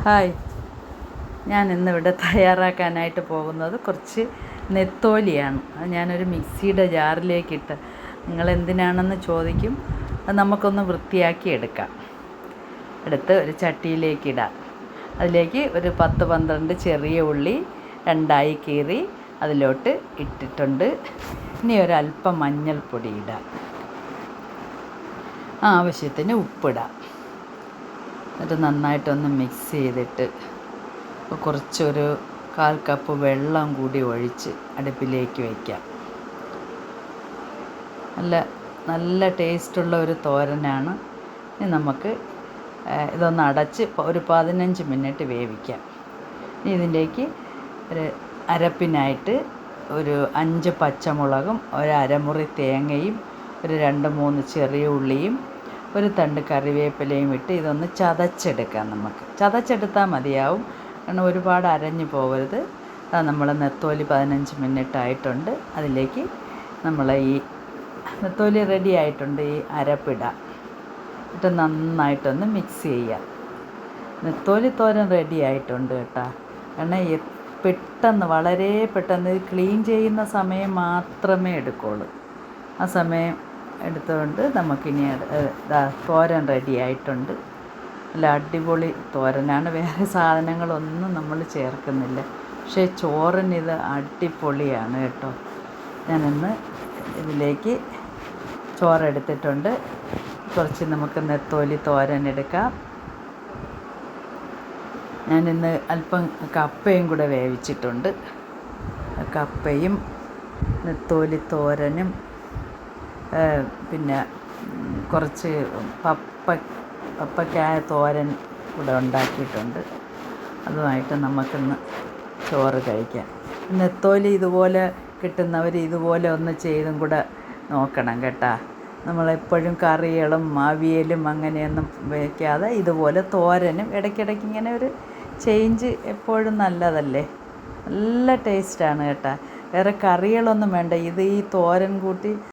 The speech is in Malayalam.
ഹായ്, ഞാൻ ഇന്നിവിടെ തയ്യാറാക്കാനായിട്ട് പോകുന്നത് കുറച്ച് നെത്തോലിയാണ്. അത് ഞാനൊരു മിക്സിയുടെ ജാറിലേക്കിട്ട്, നിങ്ങളെന്തിനാണെന്ന് ചോദിക്കും. അത് നമുക്കൊന്ന് വൃത്തിയാക്കി എടുക്കാം. എടുത്ത് ഒരു ചട്ടിയിലേക്കിടാം. അതിലേക്ക് ഒരു 10-12 ചെറിയ ഉള്ളി രണ്ടായി കീറി അതിലോട്ട് ഇട്ടിട്ടുണ്ട്. ഇനി ഒരല്പം മഞ്ഞൾപ്പൊടി ഇടാം, ആവശ്യത്തിന് ഉപ്പിടാം. എന്നിട്ട് നന്നായിട്ടൊന്ന് മിക്സ് ചെയ്തിട്ട് കുറച്ചൊരു 1/4 കപ്പ് വെള്ളം കൂടി ഒഴിച്ച് അടുപ്പിലേക്ക് വയ്ക്കാം. നല്ല ടേസ്റ്റുള്ള ഒരു തോരനാണ്. ഇനി നമുക്ക് ഇതൊന്ന് അടച്ച് ഒരു 15 മിനിറ്റ് വേവിക്കാം. ഇനി ഇതിലേക്ക് ഒരു അരപ്പിനായിട്ട് ഒരു 5 പച്ചമുളകും ഒരു അരമുറി തേങ്ങയും ഒരു 2-3 ചെറിയ ഉള്ളിയും ഒരു തണ്ട് കറിവേപ്പിലയും ഇട്ട് ഇതൊന്ന് ചതച്ചെടുക്കാം. നമുക്ക് ചതച്ചെടുത്താൽ മതിയാവും, കാരണം ഒരുപാട് അരഞ്ഞു പോകരുത്. നമ്മൾ നെത്തോലി 15 മിനിറ്റ് ആയിട്ടുണ്ട്. അതിലേക്ക് നമ്മൾ ഈ നെത്തോലി റെഡി ആയിട്ടുണ്ട്. ഈ അരപ്പിടാം, എന്നിട്ട് നന്നായിട്ടൊന്ന് മിക്സ് ചെയ്യാം. നെത്തോലി തോരൻ റെഡി ആയിട്ടുണ്ട് കേട്ടോ. കാരണം പെട്ടെന്ന്, വളരെ പെട്ടെന്ന് ഇത് ക്ലീൻ ചെയ്യുന്ന സമയം മാത്രമേ എടുക്കുള്ളൂ. ആ സമയം എടുത്തുകൊണ്ട് നമുക്കിനി തോരൻ റെഡി ആയിട്ടുണ്ട്. നല്ല അടിപൊളി തോരനാണ്. വേറെ സാധനങ്ങളൊന്നും നമ്മൾ ചേർക്കുന്നില്ല, പക്ഷേ ചോറിനിത് അടിപൊളിയാണ് കേട്ടോ. ഞാനിന്ന് ഇതിലേക്ക് ചോറെടുത്തിട്ടുണ്ട്. കുറച്ച് നമുക്ക് നെത്തോലി തോരൻ എടുക്കാം. ഞാനിന്ന് അല്പം കപ്പയും കൂടെ വേവിച്ചിട്ടുണ്ട്. കപ്പയും നെത്തോലി തോരനും പിന്നെ കുറച്ച് പപ്പക്കായ തോരൻ കൂടെ ഉണ്ടാക്കിയിട്ടുണ്ട്. അതുമായിട്ട് നമുക്കിന്ന് ചോറ് കഴിക്കാം. നെത്തോലി ഇതുപോലെ കിട്ടുന്നവർ ഇതുപോലെ ഒന്ന് ചെയ്തും കൂടെ നോക്കണം കേട്ടോ. നമ്മളെപ്പോഴും കറികളും അവിയലും അങ്ങനെയൊന്നും വയ്ക്കാതെ ഇതുപോലെ തോരനും ഇടയ്ക്കിടയ്ക്ക് ഇങ്ങനെ ഒരു ചേഞ്ച് എപ്പോഴും നല്ലതല്ലേ. നല്ല ടേസ്റ്റാണ് കേട്ടോ. വേറെ കറികളൊന്നും വേണ്ട, ഇത് ഈ തോരൻ കൂട്ടി